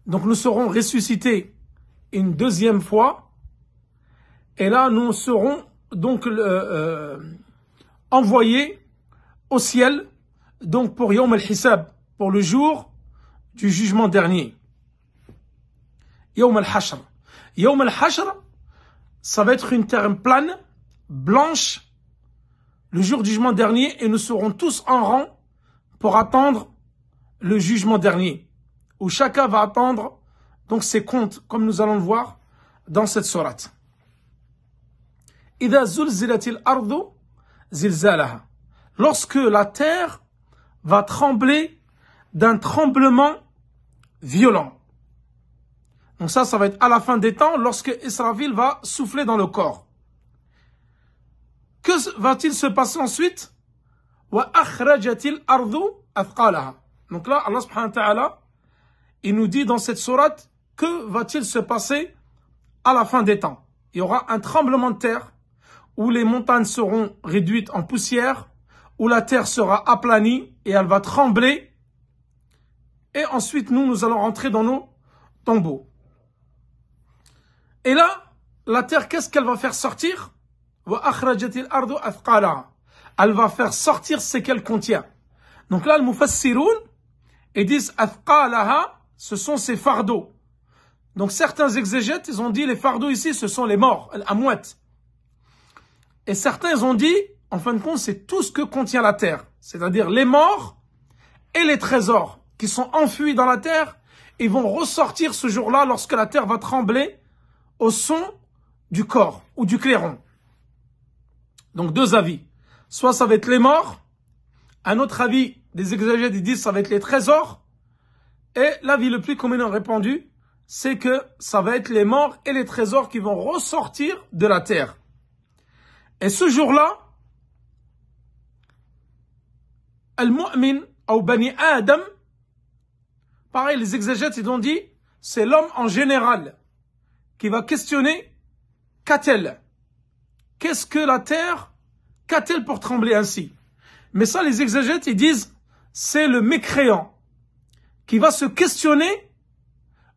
Donc nous serons ressuscités une deuxième fois. Et là, nous serons donc envoyés au ciel, donc pour Yawm al-Hisab, pour le jour du jugement dernier. Yawm al-Hashr. Yawm al-Hashr, ça va être une terre plane, blanche, le jour du jugement dernier, et nous serons tous en rang pour attendre le jugement dernier, où chacun va attendre donc ses comptes, comme nous allons le voir dans cette sourate. إِذَا زُلْزِلَتِ الْأَرْضُ زِلْزَالَهَا. Lorsque la terre va trembler d'un tremblement violent. Donc ça va être à la fin des temps, lorsque Israfil va souffler dans le corps. Que va-t-il se passer ensuite? وَأَخْرَجَتِ الْأَرْضُ أَثْقَالَهَا. Donc là, Allah subhanahu wa ta'ala, il nous dit dans cette sourate, que va-t-il se passer à la fin des temps? Il y aura un tremblement de terre, où les montagnes seront réduites en poussière, où la terre sera aplanie et elle va trembler. Et ensuite, nous allons rentrer dans nos tombeaux. Et là, la terre, qu'est-ce qu'elle va faire sortir? Elle va faire sortir ce qu'elle contient. Donc là, le mufassiroun, ils disent athqalaha, ce sont ces fardeaux. Donc certains exégètes, ils ont dit les fardeaux ici, ce sont les morts, al-amwat. Et certains, ils ont dit, en fin de compte, c'est tout ce que contient la terre. C'est-à-dire les morts et les trésors qui sont enfuis dans la terre, ils vont ressortir ce jour-là lorsque la terre va trembler au son du corps ou du clairon. Donc deux avis. Soit ça va être les morts, un autre avis des exégètes, ils disent ça va être les trésors, et l'avis le plus communément répandu, c'est que ça va être les morts et les trésors qui vont ressortir de la terre. Et ce jour-là, Al-Mu'min ou Bani Adam, pareil, les exégètes, ils ont dit, c'est l'homme en général qui va questionner, qu'a-t-elle? Qu'est-ce que la terre, qu'a-t-elle pour trembler ainsi? Mais ça, les exégètes, ils disent, c'est le mécréant qui va se questionner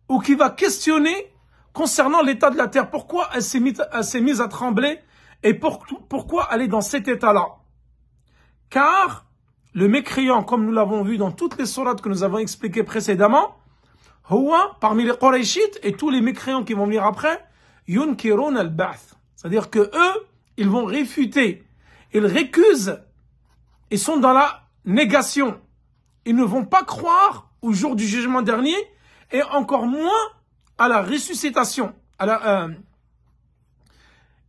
ou qui va questionner concernant l'état de la terre. Pourquoi elle s'est mise à trembler et pourquoi elle est dans cet état-là? Car le mécréant, comme nous l'avons vu dans toutes les sourates que nous avons expliquées précédemment, Huwa, parmi les Qurayshites et tous les mécréants qui vont venir après, Yunkirun al-Ba'th. C'est-à-dire que eux, ils vont réfuter, ils récusent, ils sont dans la négation. Ils ne vont pas croire au jour du jugement dernier et encore moins à la ressuscitation.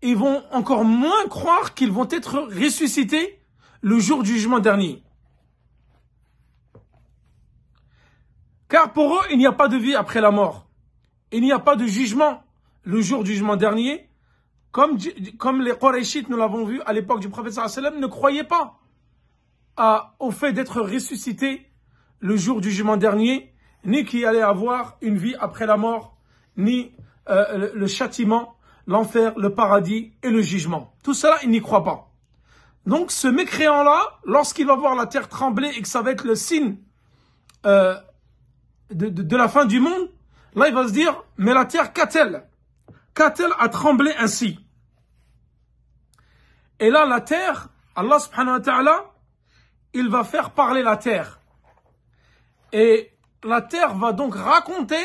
Ils vont encore moins croire qu'ils vont être ressuscités le jour du jugement dernier. Car pour eux, il n'y a pas de vie après la mort. Il n'y a pas de jugement le jour du jugement dernier. Comme les Qurayshites, nous l'avons vu à l'époque du prophète sallallahu alayhi wa sallam, ne croyaient pas au fait d'être ressuscités le jour du jugement dernier, ni qu'il allait avoir une vie après la mort, ni le châtiment, l'enfer, le paradis et le jugement. Tout cela, ils n'y croient pas. Donc ce mécréant-là, lorsqu'il va voir la terre trembler et que ça va être le signe de la fin du monde, là il va se dire, mais la terre qu'a-t-elle? Qu'a-t-elle à trembler ainsi? Et là la terre, Allah subhanahu wa ta'ala, il va faire parler la terre. Et la terre va donc raconter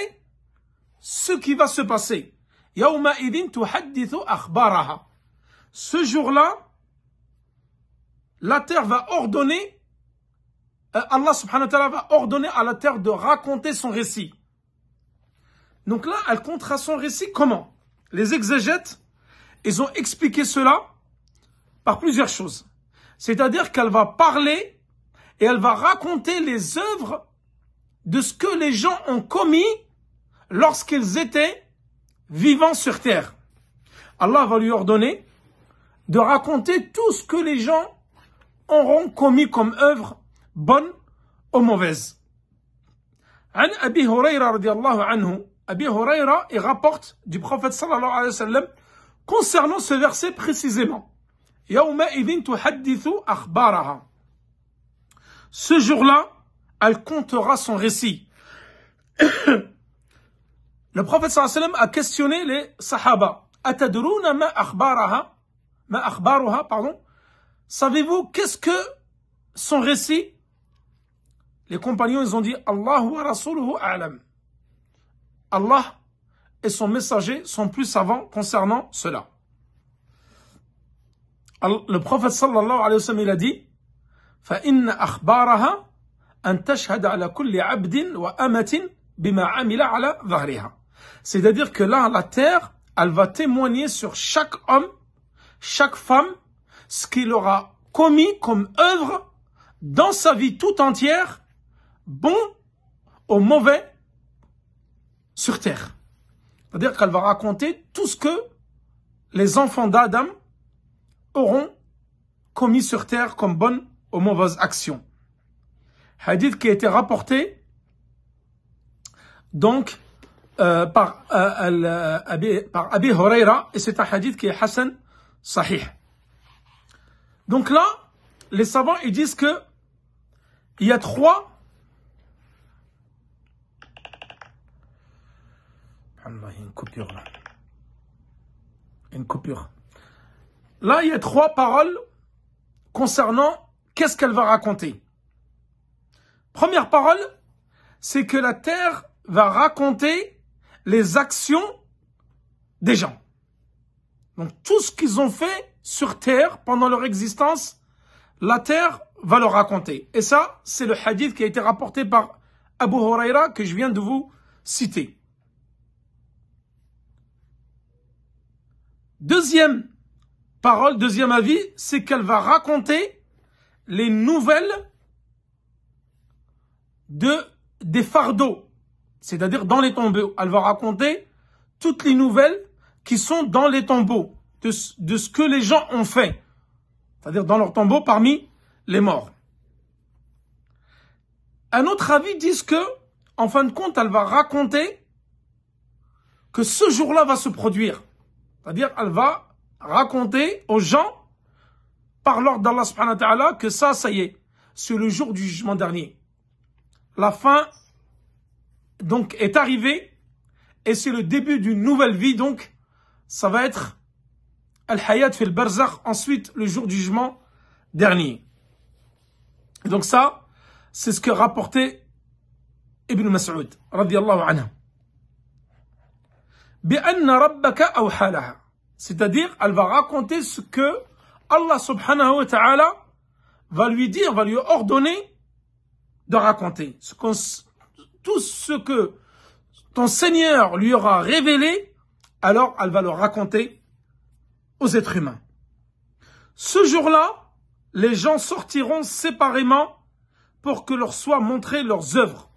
ce qui va se passer. Yawma idin tuhaddithu akhbaraha. Ce jour-là, la terre va ordonner, Allah subhanahu wa ta'ala va ordonner à la terre de raconter son récit. Donc là, elle comptera son récit comment? Les exégètes, ils ont expliqué cela par plusieurs choses. C'est-à-dire qu'elle va parler et elle va raconter les œuvres de ce que les gens ont commis lorsqu'ils étaient vivants sur terre. Allah va lui ordonner de raconter tout ce que les gens auront commis comme œuvre, bonne ou mauvaise. An Abi Hurayra radiyallahu anhu, Abi Hurayra, il rapporte du prophète sallallahu alayhi wa sallam concernant ce verset précisément. Yawma idhin tuhaddithu akhbaraha. Ce jour-là, elle comptera son récit. le prophète sallallahu alayhi wa sallam a questionné les sahaba. Atadruna ma akhbaruha, pardon. Savez-vous qu'est-ce que son récit? Les compagnons, ils ont dit, Allahu wa rasuluhu a'lam. Allah et son messager sont plus savants concernant cela. Le prophète sallallahu alayhi wa sallam, il a dit, فَإِنَّ أَخْبَارَهَا أَن تَشْهَدَ عَلَى كُلِّ عَبْدٍ وَأَمَةٍ بِمَا عَمِلَ عَلَى ظَهْرِهَا. C'est-à-dire que là, la terre, elle va témoigner sur chaque homme, chaque femme, ce qu'il aura commis comme œuvre dans sa vie tout entière, bon ou mauvais, sur terre. C'est-à-dire qu'elle va raconter tout ce que les enfants d'Adam auront commis sur terre comme bonnes ou mauvaises actions. Hadith qui a été rapporté donc par Abi Huraira, et c'est un hadith qui est Hassan Sahih. Donc là, les savants ils disent que il y a trois. Il y a une coupure là. Une coupure. Là, il y a trois paroles concernant qu'est-ce qu'elle va raconter. Première parole, c'est que la terre va raconter les actions des gens. Donc tout ce qu'ils ont fait sur terre pendant leur existence, la terre va le raconter. Et ça, c'est le hadith qui a été rapporté par Abu Huraira que je viens de vous citer. Deuxième parole, deuxième avis, c'est qu'elle va raconter les nouvelles des fardeaux, c'est-à-dire dans les tombeaux. Elle va raconter toutes les nouvelles qui sont dans les tombeaux, de ce que les gens ont fait, c'est-à-dire dans leurs tombeaux parmi les morts. Un autre avis dit que, en fin de compte, elle va raconter que ce jour-là va se produire. C'est-à-dire, elle va raconter aux gens, par l'ordre d'Allah subhanahu wa ta'ala, que ça y est, c'est le jour du jugement dernier. La fin, donc, est arrivée, et c'est le début d'une nouvelle vie, donc, ça va être Al-Hayat fil Barzakh, ensuite, le jour du jugement dernier. Et donc ça, c'est ce que rapportait Ibn Mas'ud, radiyallahu anhu. C'est-à-dire, elle va raconter ce que Allah subhanahu wa ta'ala va lui dire, va lui ordonner de raconter. Tout ce que ton Seigneur lui aura révélé, alors elle va le raconter aux êtres humains. Ce jour-là, les gens sortiront séparément pour que leur soient montrées leurs œuvres.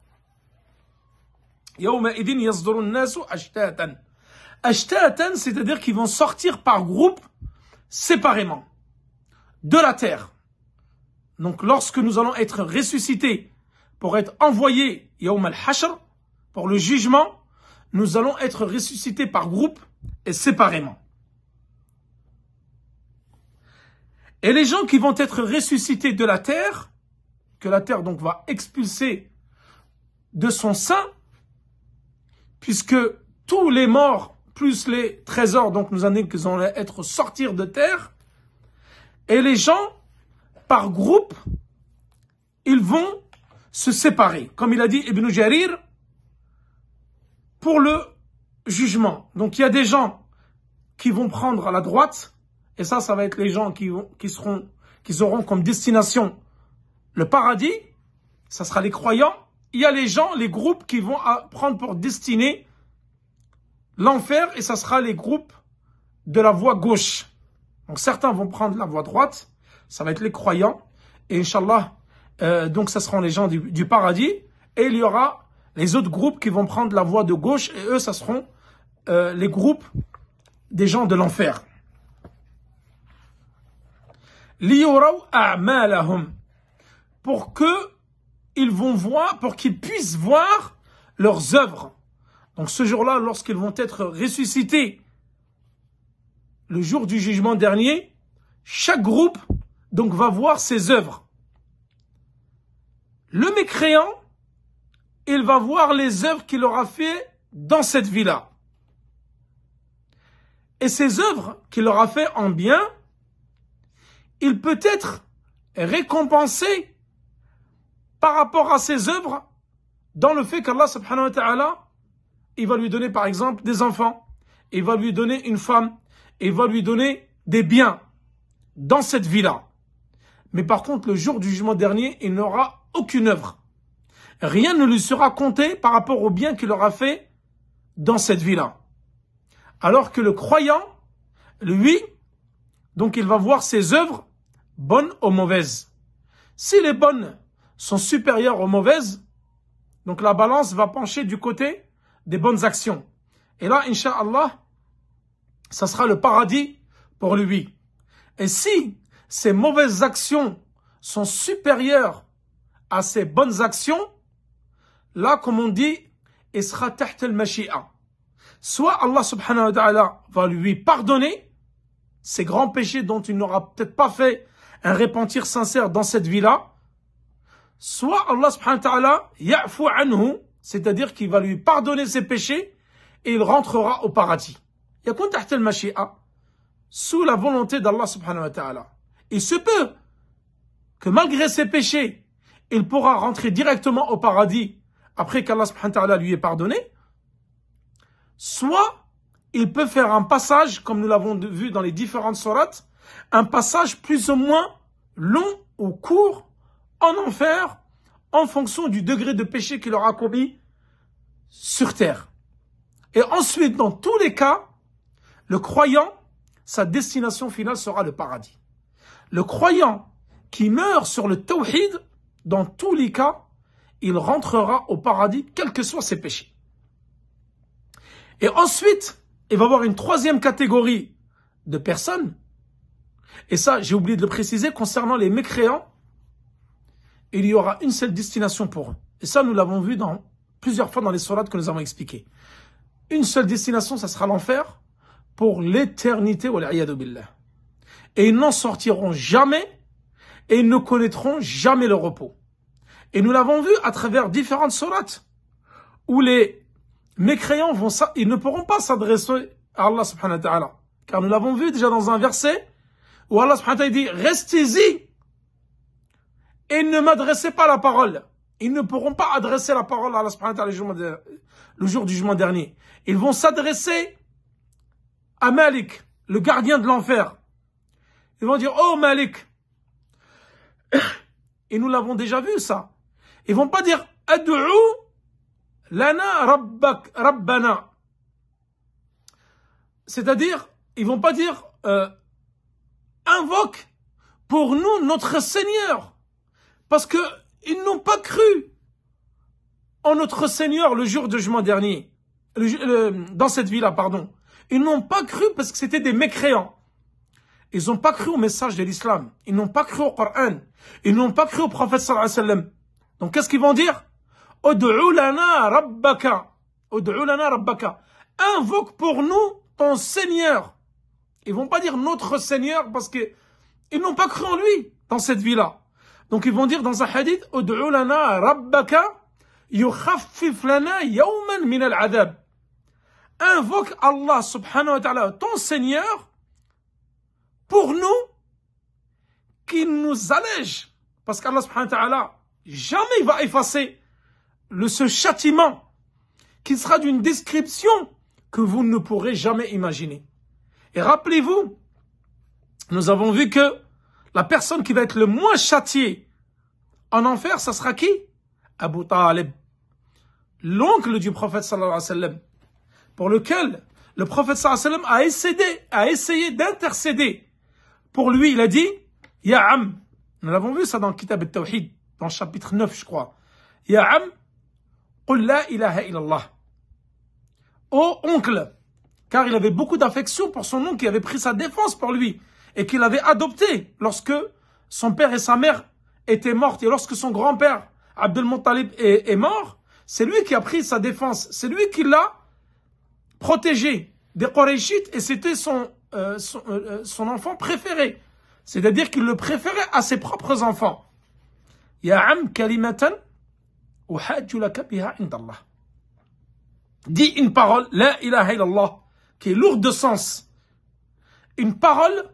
Yawma'idin yazdurun nasu ashtatan. Ashtatan, c'est-à-dire qu'ils vont sortir par groupe, séparément, de la terre. Donc, lorsque nous allons être ressuscités pour être envoyés, Yawm al-Hashr, pour le jugement, nous allons être ressuscités par groupe et séparément. Et les gens qui vont être ressuscités de la terre, que la terre donc va expulser de son sein, puisque tous les morts plus les trésors, donc nous indiquent qu'ils vont être sortir de terre, et les gens, par groupe, ils vont se séparer. Comme il a dit Ibn Jarir, pour le jugement. Donc il y a des gens qui vont prendre à la droite, et ça va être les gens qui auront comme destination le paradis, ça sera les croyants. Il y a les gens, les groupes qui vont prendre pour destinée l'enfer, et ça sera les groupes de la voie gauche. Donc certains vont prendre la voie droite, ça va être les croyants, et Inch'Allah, donc ça seront les gens du paradis, et il y aura les autres groupes qui vont prendre la voie de gauche, et eux, ça seront les groupes des gens de l'enfer. Liyuraw a'malahum, pour qu'ils puissent voir leurs œuvres. Donc ce jour-là, lorsqu'ils vont être ressuscités, le jour du jugement dernier, chaque groupe donc va voir ses œuvres. Le mécréant, il va voir les œuvres qu'il aura fait dans cette vie-là. Et ces œuvres qu'il aura fait en bien, il peut être récompensé par rapport à ses œuvres dans le fait qu'Allah subhanahu wa ta'ala, il va lui donner par exemple des enfants, il va lui donner une femme, il va lui donner des biens dans cette vie-là. Mais par contre, le jour du jugement dernier, il n'aura aucune œuvre. Rien ne lui sera compté par rapport au bien qu'il aura fait dans cette vie-là. Alors que le croyant, lui, donc il va voir ses œuvres, bonnes ou mauvaises. Si les bonnes sont supérieures aux mauvaises, donc la balance va pencher du côté des bonnes actions. Et là, Inch'Allah, ça sera le paradis pour lui. Et si ces mauvaises actions sont supérieures à ces bonnes actions, là, comme on dit, il sera taht al-mashi'a. Soit Allah subhanahu wa ta'ala va lui pardonner ces grands péchés dont il n'aura peut-être pas fait un repentir sincère dans cette vie-là, soit Allah subhanahu wa ta'ala ya'fu anhu, c'est-à-dire qu'il va lui pardonner ses péchés et il rentrera au paradis. Yakun taht al-mashi'a, sous la volonté d'Allah subhanahu wa ta'ala. Il se peut que malgré ses péchés, il pourra rentrer directement au paradis après qu'Allah subhanahu wa ta'ala lui ait pardonné, soit il peut faire un passage, comme nous l'avons vu dans les différentes sourates, un passage plus ou moins long ou court en enfer, en fonction du degré de péché qu'il aura commis sur terre. Et ensuite, dans tous les cas, le croyant, sa destination finale sera le paradis. Le croyant qui meurt sur le tawhid, dans tous les cas, il rentrera au paradis, quels que soient ses péchés. Et ensuite, il va y avoir une troisième catégorie de personnes. Et ça, j'ai oublié de le préciser, concernant les mécréants, il y aura une seule destination pour eux. Et ça, nous l'avons vu plusieurs fois dans les sourates que nous avons expliquées. Une seule destination, ça sera l'enfer pour l'éternité. Et ils n'en sortiront jamais et ils ne connaîtront jamais le repos. Et nous l'avons vu à travers différentes sourates où les mécréants ils ne pourront pas s'adresser à Allah subhanahu wa ta'ala. Car nous l'avons vu déjà dans un verset où Allah subhanahu wa ta'ala dit « Restez-y et ne m'adressez pas la parole ». Ils ne pourront pas adresser la parole à Allah subhanahu wa ta'ala le jour du jugement dernier. Ils vont s'adresser à Malik, le gardien de l'enfer. Ils vont dire « Oh Malik ». Et nous l'avons déjà vu ça. Ils vont pas dire « Ad'u lana rabbana ». C'est-à-dire, ils vont pas dire invoque pour nous notre Seigneur. Parce que ils n'ont pas cru en notre Seigneur le jour du jugement dernier. Dans cette vie-là, pardon. Ils n'ont pas cru parce que c'était des mécréants. Ils n'ont pas cru au message de l'islam. Ils n'ont pas cru au Coran. Ils n'ont pas cru au prophète sallallahu alayhi wa sallam. Donc qu'est-ce qu'ils vont dire? Ud'u lana rabbaka. Ud'u lana rabbaka. Invoque pour nous ton Seigneur. Ils vont pas dire notre Seigneur parce que ils n'ont pas cru en lui dans cette vie-là. Donc ils vont dire dans un hadith Ud'u lana rabbaka yukhaffif lana yawman min al-'adab. Invoque Allah subhanahu wa ta'ala, ton Seigneur, pour nous, qu'il nous allège. Parce qu'Allah subhanahu wa ta'ala, jamais il va effacer ce châtiment qui sera d'une description que vous ne pourrez jamais imaginer. Et rappelez-vous, nous avons vu que la personne qui va être le moins châtiée en enfer, ça sera qui? Abu Talib, l'oncle du prophète sallallahu alayhi wa sallam, pour lequel le prophète sallallahu alayhi wa sallam a essayé d'intercéder. Pour lui, il a dit, Ya Am, nous l'avons vu ça dans le Kitab al-Tawhid, dans le chapitre 9, je crois. Ya Am, qul la ilaha illallah. Oh oncle, car il avait beaucoup d'affection pour son oncle qui avait pris sa défense pour lui et qu'il avait adopté lorsque son père et sa mère étaient morts et lorsque son grand-père Abdul Muttalib est mort, c'est lui qui a pris sa défense, c'est lui qui l'a protégé des Qurayshites et c'était son enfant préféré. C'est-à-dire qu'il le préférait à ses propres enfants. Ya am kalimatan uhajju laka biha indallah. dit une parole, la ilaha illallah, qui est lourde de sens. Une parole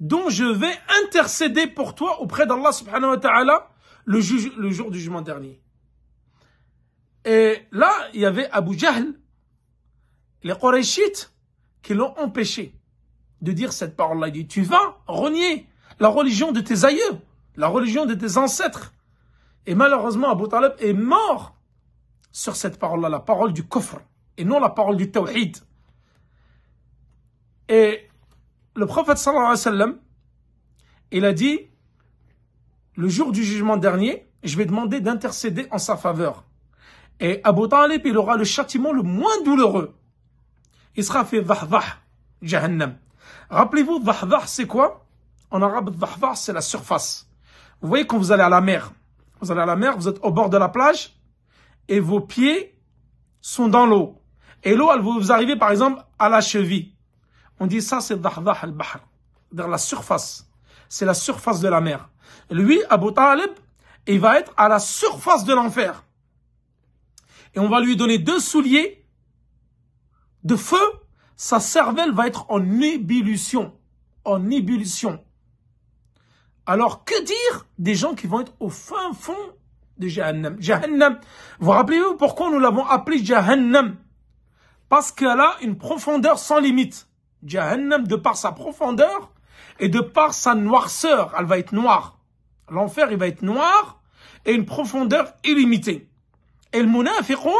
dont je vais intercéder pour toi auprès d'Allah subhanahu wa ta'ala le jour du jugement dernier. Et là, il y avait Abu Jahl, les Qurayshites, qui l'ont empêché de dire cette parole-là. Il dit, tu vas renier la religion de tes aïeux, la religion de tes ancêtres. Et malheureusement, Abu Talib est mort sur cette parole-là, la parole du kufr, et non la parole du tawhid. Et le prophète sallallahu alayhi wa sallam, il a dit, le jour du jugement dernier, je vais demander d'intercéder en sa faveur. Et Abu Talib, il aura le châtiment le moins douloureux. Il sera fait dhahdah, jahannam. Rappelez-vous, dhahdah, c'est quoi? En arabe, dhahdah, c'est la surface. Vous voyez quand vous allez à la mer. Vous allez à la mer, vous êtes au bord de la plage, et vos pieds sont dans l'eau. Et l'eau, elle vous arrivez par exemple à la cheville. On dit ça, c'est dhahdah al-bahr. C'est-à-dire la surface. C'est la surface de la mer. Lui, Abu Talib, il va être à la surface de l'enfer. Et on va lui donner 2 souliers de feu. Sa cervelle va être en ébullition. En ébullition. Alors, que dire des gens qui vont être au fin fond de Jahannam? Jahannam, vous rappelez-vous pourquoi nous l'avons appelé Jahannam? Parce qu'elle a une profondeur sans limite. Jahannam, de par sa profondeur et de par sa noirceur, elle va être noire. L'enfer, il va être noir et une profondeur illimitée. Et le munafiqoun,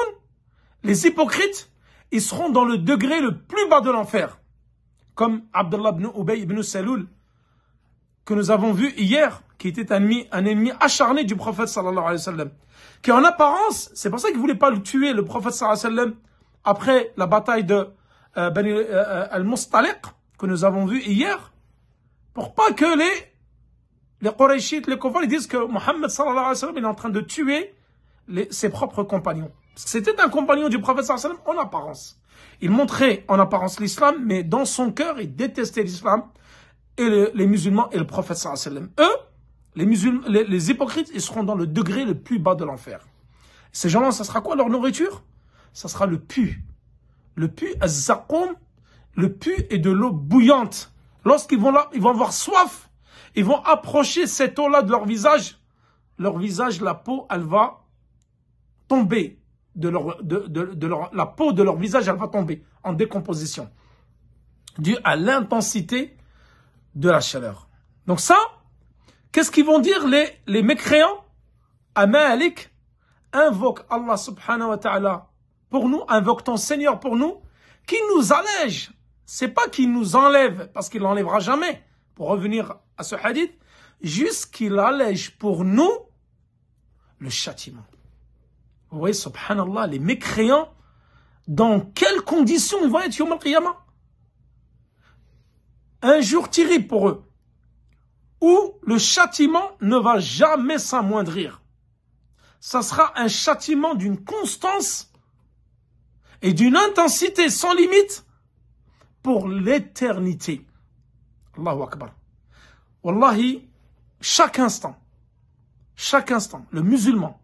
les hypocrites, ils seront dans le degré le plus bas de l'enfer. Comme Abdullah ibn Ubay ibn Saloul, que nous avons vu hier, qui était un ennemi acharné du prophète sallallahu alayhi wa sallam. Qui en apparence, c'est pour ça qu'il ne voulait pas le tuer, le prophète sallallahu alayhi wa sallam, après la bataille de Bani al-Mustaliq, que nous avons vu hier, pour pas que les Qurayshites, les Kuffar, ils disent que Mohammed sallallahu alayhi wa sallam, il est en train de tuer ses propres compagnons. Parce que c'était un compagnon du prophète sallallahu alayhi wa sallam en apparence. Il montrait en apparence l'islam, mais dans son cœur, il détestait l'islam et les musulmans et le prophète sallallahu alayhi wa sallam. Eux, les hypocrites, ils seront dans le degré le plus bas de l'enfer. Ces gens-là, ça sera quoi leur nourriture? Ça sera le pu. Le pu, az-zaqoum, le pu est de l'eau bouillante. Lorsqu'ils vont là, ils vont avoir soif. Ils vont approcher cette eau-là de leur visage. Leur visage, la peau, elle va tomber. La peau de leur visage, elle va tomber en décomposition. Dû à l'intensité de la chaleur. Donc ça, qu'est-ce qu'ils vont dire les mécréants? Amalik, invoque Allah subhanahu wa ta'ala pour nous, invoque ton Seigneur pour nous, qui nous allège. C'est pas qu'il nous enlève, parce qu'il l'enlèvera jamais. Pour revenir à ce hadith, juste qu'il allège pour nous le châtiment. Vous voyez, subhanallah, les mécréants, dans quelles conditions ils vont être Yawm al-Qiyamah? Un jour terrible pour eux, où le châtiment ne va jamais s'amoindrir. Ça sera un châtiment d'une constance et d'une intensité sans limite pour l'éternité. Allahu Akbar. Wallahi, chaque instant, le musulman,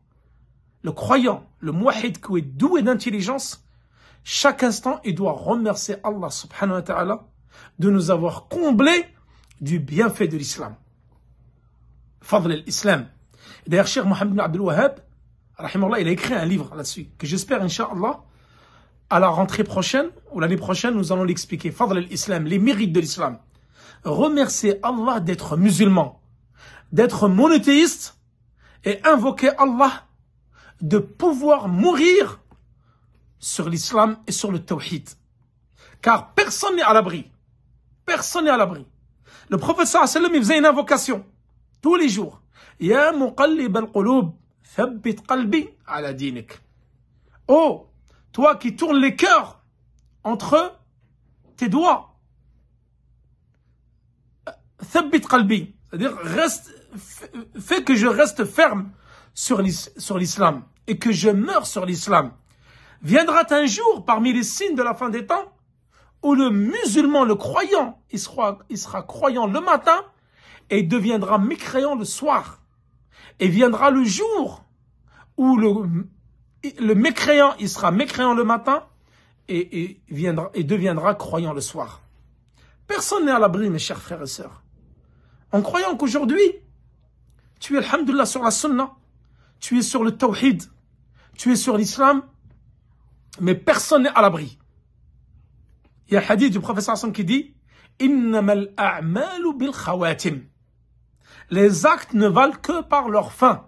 le croyant, le muwahhid qui est doué d'intelligence, chaque instant, il doit remercier Allah subhanahu wa ta'ala de nous avoir comblés du bienfait de l'islam. Fadl al-Islam. D'ailleurs, Cheikh Mohammed ibn Abdul Wahhab, rahimahullah, il a écrit un livre là-dessus, que j'espère, incha'Allah, à la rentrée prochaine, ou l'année prochaine, nous allons l'expliquer. Fadl al-Islam, les mérites de l'islam. Remercier Allah d'être musulman, d'être monothéiste, et invoquer Allah de pouvoir mourir sur l'islam et sur le tawhid. Car personne n'est à l'abri. Personne n'est à l'abri. Le prophète sallallahu alayhi wa sallam, il faisait une invocation tous les jours. Ya muqallib al-qulub, thabbit qalbi ala dinik. Oh, toi qui tournes les cœurs entre tes doigts. Thabbit qalbi, c'est-à-dire fais que je reste ferme sur l'islam et que je meure sur l'islam. Viendra un jour parmi les signes de la fin des temps où le musulman, le croyant, il sera croyant le matin et deviendra mécréant le soir. Et viendra le jour où le mécréant, il sera mécréant le matin et deviendra croyant le soir. Personne n'est à l'abri, mes chers frères et sœurs. En croyant qu'aujourd'hui, tu es, alhamdoulilah, sur la sunna, tu es sur le tawhid, tu es sur l'islam, mais personne n'est à l'abri. Il y a un hadith du prophète sallallahu alayhi wa sallam qui dit « Innamal a'malu bil khawatim » Les actes ne valent que par leur fin.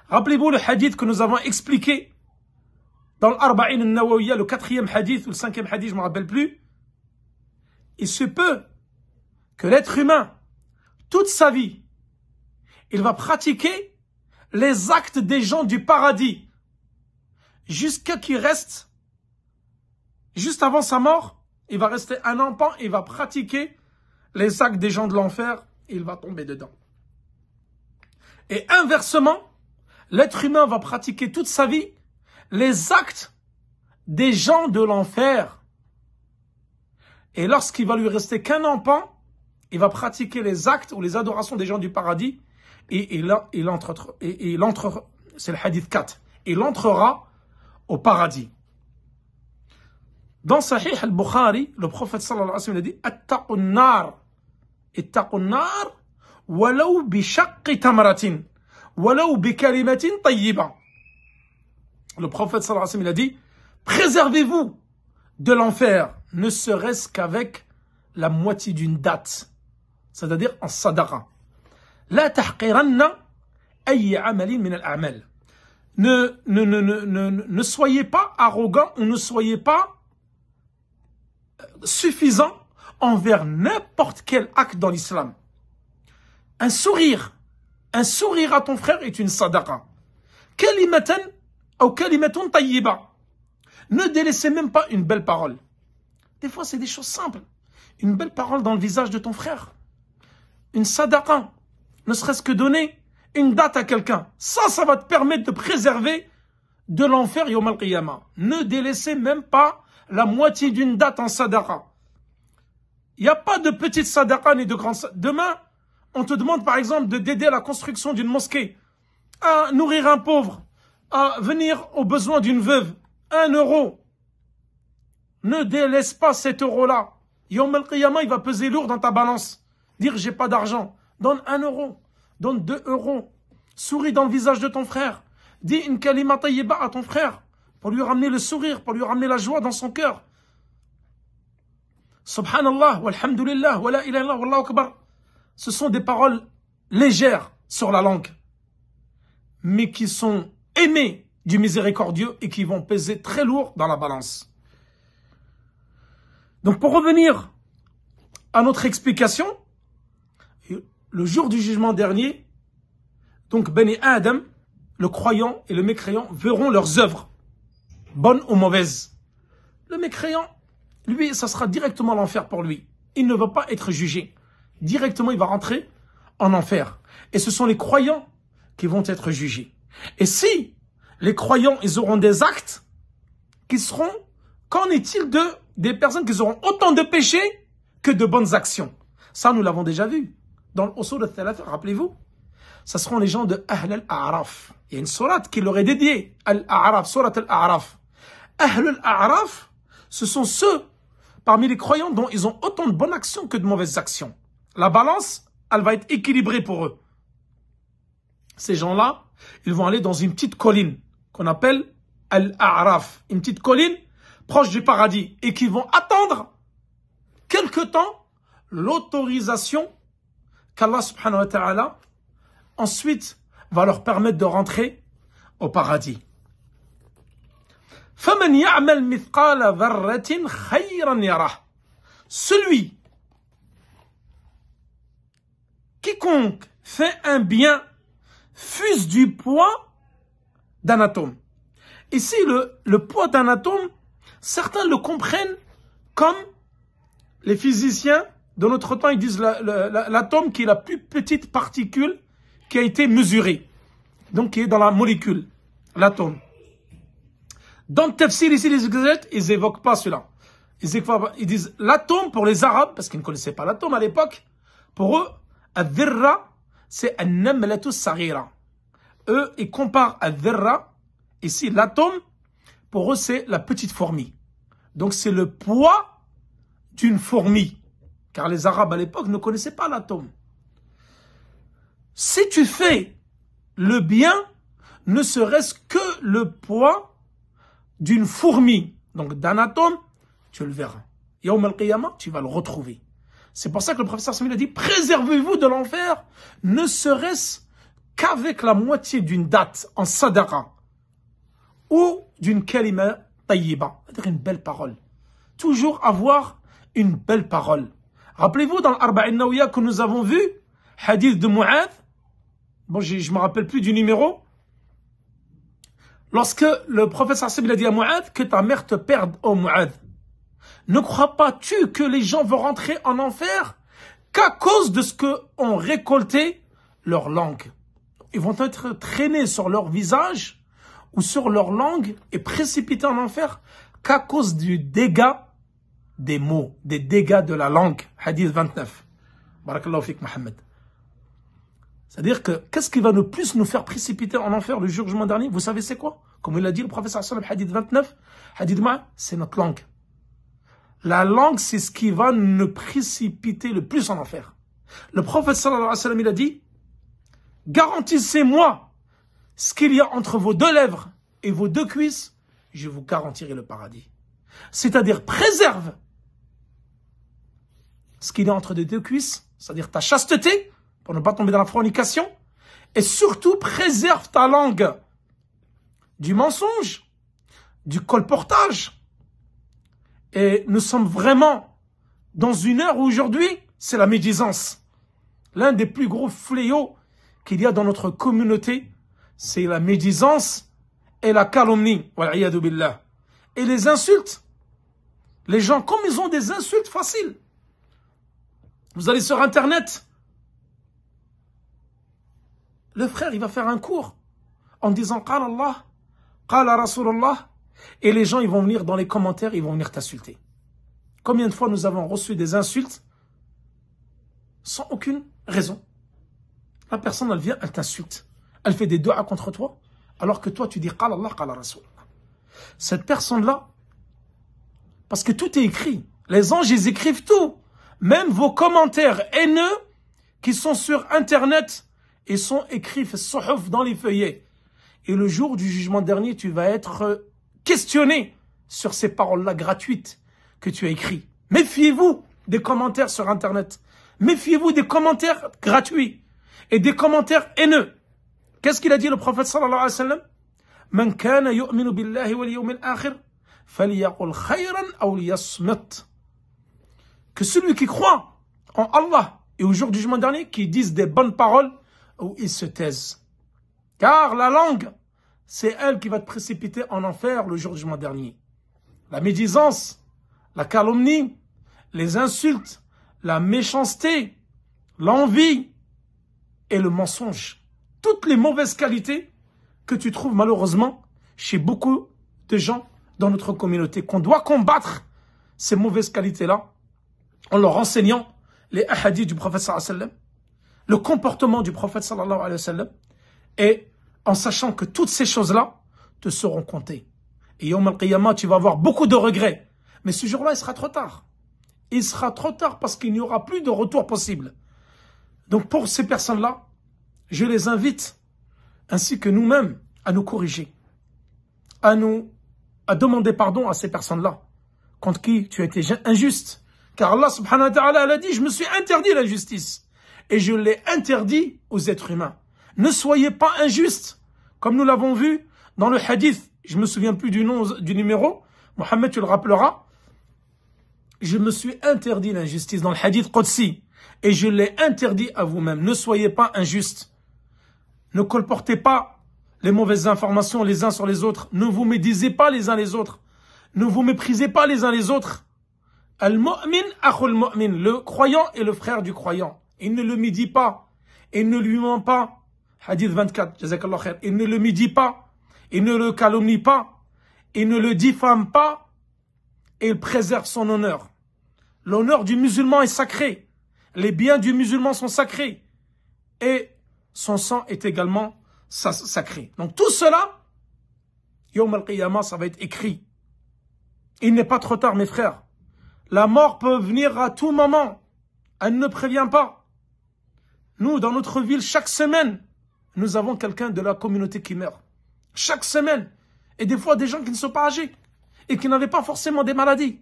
Rappelez-vous le hadith que nous avons expliqué dans l'Arba'in al-Nawawiyya, le 4e hadith ou le 5e hadith, je ne me rappelle plus. Il se peut que l'être humain, toute sa vie, il va pratiquer les actes des gens du paradis jusqu'à qu'il reste, juste avant sa mort, il va rester un enfant et il va pratiquer les actes des gens de l'enfer et il va tomber dedans. Et inversement, l'être humain va pratiquer toute sa vie les actes des gens de l'enfer. Et lorsqu'il va lui rester qu'un enfant, il va pratiquer les actes ou les adorations des gens du paradis et il entre, c'est le hadith 4, il entrera au paradis. Dans Sahih al-Bukhari, le prophète sallallahu alayhi wa sallam a dit « Attaqun nar, ittaqun nar, walau bi shaqqi tamratin, walau bi kalimatin tayyiba » Le prophète sallallahu alayhi wa sallam a dit « Préservez-vous de l'enfer, ne serait-ce qu'avec la moitié d'une date, c'est-à-dire en sadaqa. La tahqiranna ayy amalin min al-a'mal. Ne soyez pas arrogant ou ne soyez pas suffisant envers n'importe quel acte dans l'islam. Un sourire à ton frère est une sadaqa. Kalimatan ou kalimatun tayyiba. Ne délaissez même pas une belle parole. Des fois, c'est des choses simples. Une belle parole dans le visage de ton frère. Une sadaqa. Ne serait-ce que donner une date à quelqu'un. Ça va te permettre de préserver de l'enfer yawm al-qiyamah. Ne délaissez même pas la moitié d'une date en sadaqa. Il n'y a pas de petite sadaqa ni de grande sadaqa. Demain, on te demande par exemple d'aider à la construction d'une mosquée, à nourrir un pauvre, à venir aux besoins d'une veuve. 1 euro. Ne délaisse pas cet euro-là. Yawm al-qiyamah, il va peser lourd dans ta balance. Dire j'ai pas d'argent. Donne 1 euro. Donne 2 euros. Souris dans le visage de ton frère. Dis une kalima tayyiba à ton frère. Pour lui ramener le sourire, pour lui ramener la joie dans son cœur. Subhanallah, walhamdulillah, wa la ilaha illallah, wallahu akbar. Ce sont des paroles légères sur la langue, mais qui sont aimées du miséricordieux et qui vont peser très lourd dans la balance. Donc pour revenir à notre explication, le jour du jugement dernier, donc Bani Adam, le croyant et le mécréant verront leurs œuvres, bonnes ou mauvaises. Le mécréant, lui, ça sera directement l'enfer pour lui. Il ne va pas être jugé. Directement, il va rentrer en enfer. Et ce sont les croyants qui vont être jugés. Et si les croyants, ils auront des actes qui seront, qu'en est-il des personnes qui auront autant de péchés que de bonnes actions? Ça, nous l'avons déjà vu. Dans l'Usul al-Thalatha, rappelez-vous, ça seront les gens de Ahl al-A'raf. Il y a une sourate qui leur est dédiée, Al-A'raf, sourate al-A'raf. Ahl al-A'raf, ce sont ceux parmi les croyants dont ils ont autant de bonnes actions que de mauvaises actions. La balance, elle va être équilibrée pour eux. Ces gens-là, ils vont aller dans une petite colline qu'on appelle Al-A'raf, une petite colline proche du paradis et qui vont attendre quelque temps l'autorisation qu'Allah subhanahu wa ta'ala ensuite va leur permettre de rentrer au paradis. فَمَنْ يَعْمَلْ مِثْقَالَ ذَرَّةٍ خَيْرًا يَرَهُ. Celui quiconque fait un bien fût du poids d'un atome. Ici, le poids d'un atome, certains le comprennent comme les physiciens de notre temps, ils disent l'atome qui est la plus petite particule qui a été mesurée, donc qui est dans la molécule, l'atome. Dans le tafsir ici, les exégètes, ils n'évoquent pas cela. Ils disent l'atome pour les Arabes, parce qu'ils ne connaissaient pas l'atome à l'époque, pour eux, al-dhirra, c'est un namlatu saghira. Eux, ils comparent al-dhirra Ici, l'atome, pour eux, c'est la petite fourmi. Donc, c'est le poids d'une fourmi. Car les Arabes, à l'époque, ne connaissaient pas l'atome. Si tu fais le bien, ne serait-ce que le poids d'une fourmi, donc d'un atome, tu le verras. Yawm al-Qiyamah, tu vas le retrouver. C'est pour ça que le professeur Samil a dit, préservez-vous de l'enfer, ne serait-ce qu'avec la moitié d'une date en sadaqa ou d'une kalima tayyiba, c'est-à-dire une belle parole. Toujours avoir une belle parole. Rappelez-vous dans l'Arba'in Nawiya que nous avons vu, hadith de Mu'adh, bon, je ne me rappelle plus du numéro, lorsque le professeur Samil a dit à Mu'adh que ta mère te perde, oh Mu'adh. Ne crois pas-tu que les gens vont rentrer en enfer qu'à cause de ce qu'ont récolté leur langue? Ils vont être traînés sur leur visage ou sur leur langue et précipités en enfer qu'à cause du dégât des mots, des dégâts de la langue. Hadith 29. Barakallahu fik Mohammed. C'est-à-dire que qu'est-ce qui va le plus nous faire précipiter en enfer le jugement dernier? Vous savez c'est quoi? Comme il a dit le professeur sallam, hadith 29, hadith ma, c'est notre langue. La langue, c'est ce qui va nous précipiter le plus en enfer. Le prophète sallallahu alayhi wa sallam, il a dit, garantissez-moi ce qu'il y a entre vos deux lèvres et vos deux cuisses, je vous garantirai le paradis. C'est-à-dire, préserve ce qu'il y a entre les deux cuisses, c'est-à-dire ta chasteté, pour ne pas tomber dans la fornication, et surtout, préserve ta langue du mensonge, du colportage. Et nous sommes vraiment dans une ère où aujourd'hui, c'est la médisance. L'un des plus gros fléaux qu'il y a dans notre communauté, c'est la médisance et la calomnie. Wal'iyadu billah. Et les insultes. Les gens, comme ils ont des insultes faciles. Vous allez sur Internet. Le frère, il va faire un cours en disant « Qala Allah, Qala Rasulullah ». Et les gens, ils vont venir dans les commentaires, ils vont venir t'insulter. Combien de fois nous avons reçu des insultes sans aucune raison? La personne, elle vient, elle t'insulte. Elle fait des doigts contre toi, alors que toi, tu dis « Qala Allah, Qala Rasulullah ». Cette personne-là, parce que tout est écrit. Les anges, ils écrivent tout. Même vos commentaires haineux qui sont sur Internet, ils sont écrits dans les feuillets. Et le jour du jugement dernier, tu vas être questionné sur ces paroles-là gratuites que tu as écrites. Méfiez-vous des commentaires sur Internet. Méfiez-vous des commentaires gratuits et des commentaires haineux. Qu'est-ce qu'il a dit le prophète sallallahu alayhi wa sallam? Man kana yu'minu billahi wal yawmil akhir falyaqul khayran aw liyasmut. Que celui qui croit en Allah et au jour du jugement dernier, qui dise des bonnes paroles ou il se taise. Car la langue, c'est elle qui va te précipiter en enfer le jour du jugement dernier. La médisance, la calomnie, les insultes, la méchanceté, l'envie et le mensonge. Toutes les mauvaises qualités que tu trouves malheureusement chez beaucoup de gens dans notre communauté, qu'on doit combattre ces mauvaises qualités-là en leur enseignant les hadiths du prophète sallallahu alayhi wa sallam, le comportement du prophète sallallahu alayhi wa sallam, et en sachant que toutes ces choses-là te seront comptées. Et Yawm al-Qiyamah, tu vas avoir beaucoup de regrets. Mais ce jour-là, il sera trop tard. Il sera trop tard parce qu'il n'y aura plus de retour possible. Donc pour ces personnes-là, je les invite, ainsi que nous-mêmes, à nous corriger, à demander pardon à ces personnes-là, contre qui tu as été injuste. Car Allah subhanahu wa ta'ala a dit, je me suis interdit l'injustice. Et je l'ai interdit aux êtres humains. Ne soyez pas injustes, comme nous l'avons vu dans le hadith. Je ne me souviens plus du nom, du numéro. Mohamed, tu le rappelleras. Je me suis interdit l'injustice dans le hadith Qudsi. Et je l'ai interdit à vous-même. Ne soyez pas injustes. Ne colportez pas les mauvaises informations les uns sur les autres. Ne vous médisez pas les uns les autres. Ne vous méprisez pas les uns les autres. Al-mu'min akhul mu'min. Le croyant est le frère du croyant. Il ne le médit pas. Il ne lui ment pas. Hadith 24. Jazakallah khair. Il ne le médit pas. Il ne le calomnie pas. Il ne le diffame pas. Et il préserve son honneur. L'honneur du musulman est sacré. Les biens du musulman sont sacrés. Et son sang est également sacré. Donc tout cela, Yawm al-Qiyamah, ça va être écrit. Il n'est pas trop tard, mes frères. La mort peut venir à tout moment. Elle ne prévient pas. Nous, dans notre ville, chaque semaine, nous avons quelqu'un de la communauté qui meurt. Chaque semaine. Et des fois, des gens qui ne sont pas âgés. Et qui n'avaient pas forcément des maladies.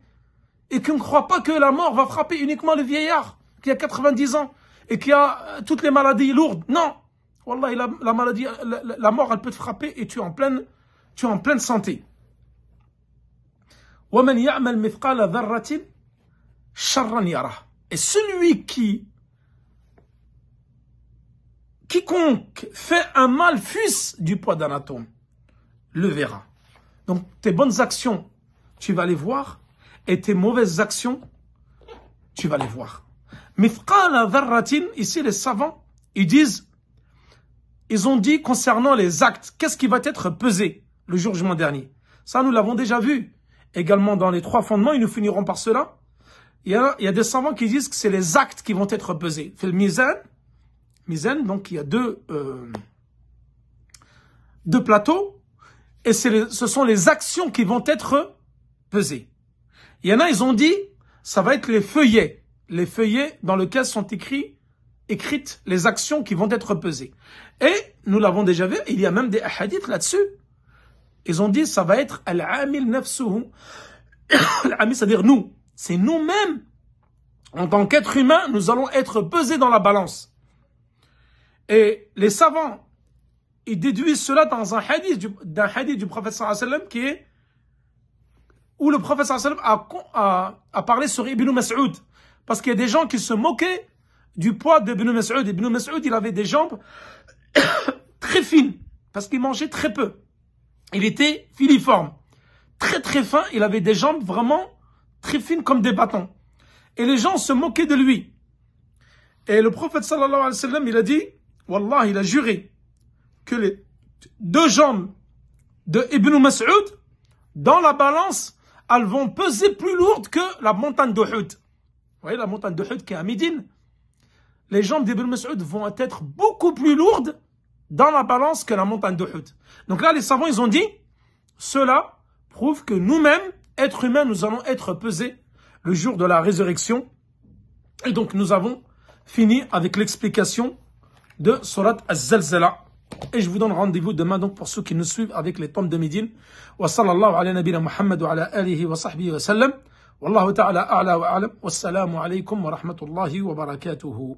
Et qui ne croient pas que la mort va frapper uniquement le vieillard, qui a 90 ans, et qui a toutes les maladies lourdes. Non. Wallah, la maladie, la mort, elle peut te frapper et tu es en pleine santé. وَمَنْ يَعْمَلْ مِثْقَالَ ذَرَّةٍ شَرًّا يَرَهُ. Et celui quiconque fait un mal fût-ce du poids d'un atome, le verra. Donc tes bonnes actions, tu vas les voir, et tes mauvaises actions, tu vas les voir. Mithqala dharratin, ici les savants, ils ont dit concernant les actes, qu'est-ce qui va être pesé le jour du jugement dernier. Ça, nous l'avons déjà vu. Également dans les 3 fondements, et nous finirons par cela. Il y a des savants qui disent que c'est les actes qui vont être pesés. Fait le mizan, donc il y a deux plateaux, et ce sont les actions qui vont être pesées. Il y en a, ils ont dit, ça va être les feuillets dans lesquels sont écrites les actions qui vont être pesées. Et nous l'avons déjà vu, il y a même des hadiths là-dessus. Ils ont dit, ça va être al-amil nafsuhu. Al-amil, c'est-à-dire nous. C'est nous-mêmes, en tant qu'être humain, nous allons être pesés dans la balance. Et les savants, ils déduisent cela dans un hadith du prophète sallallahu alayhi wa sallam où le prophète sallallahu alayhi wa sallam a parlé sur Ibn Mas'ud. Parce qu'il y a des gens qui se moquaient du poids d'Ibn Mas'ud. Ibn Mas'ud, il avait des jambes très fines, parce qu'il mangeait très peu. Il était filiforme, très très fin, il avait des jambes vraiment très fines comme des bâtons. Et les gens se moquaient de lui. Et le prophète sallallahu alayhi wa sallam, il a dit, Wallah, il a juré que les 2 jambes de Ibn Mas'ud, dans la balance, elles vont peser plus lourdes que la montagne d'Uhud. Vous voyez la montagne d'Uhud qui est à Médine? Les jambes d'Ibn Mas'ud vont être beaucoup plus lourdes dans la balance que la montagne d'Uhud. Donc là, les savants, ils ont dit, cela prouve que nous-mêmes, êtres humains, nous allons être pesés le jour de la résurrection. Et donc, nous avons fini avec l'explication de Surat Az-Zalzala. Et je vous donne rendez-vous demain donc pour ceux qui nous suivent avec les tombes de Médine. Wa sallallahu ala nabina Muhammad wa ala alihi wa sahbihi wa sallam. Wallahu ta'ala a'la wa a'lam. Wassalamu alaykum wa rahmatullahi wa barakatuhu.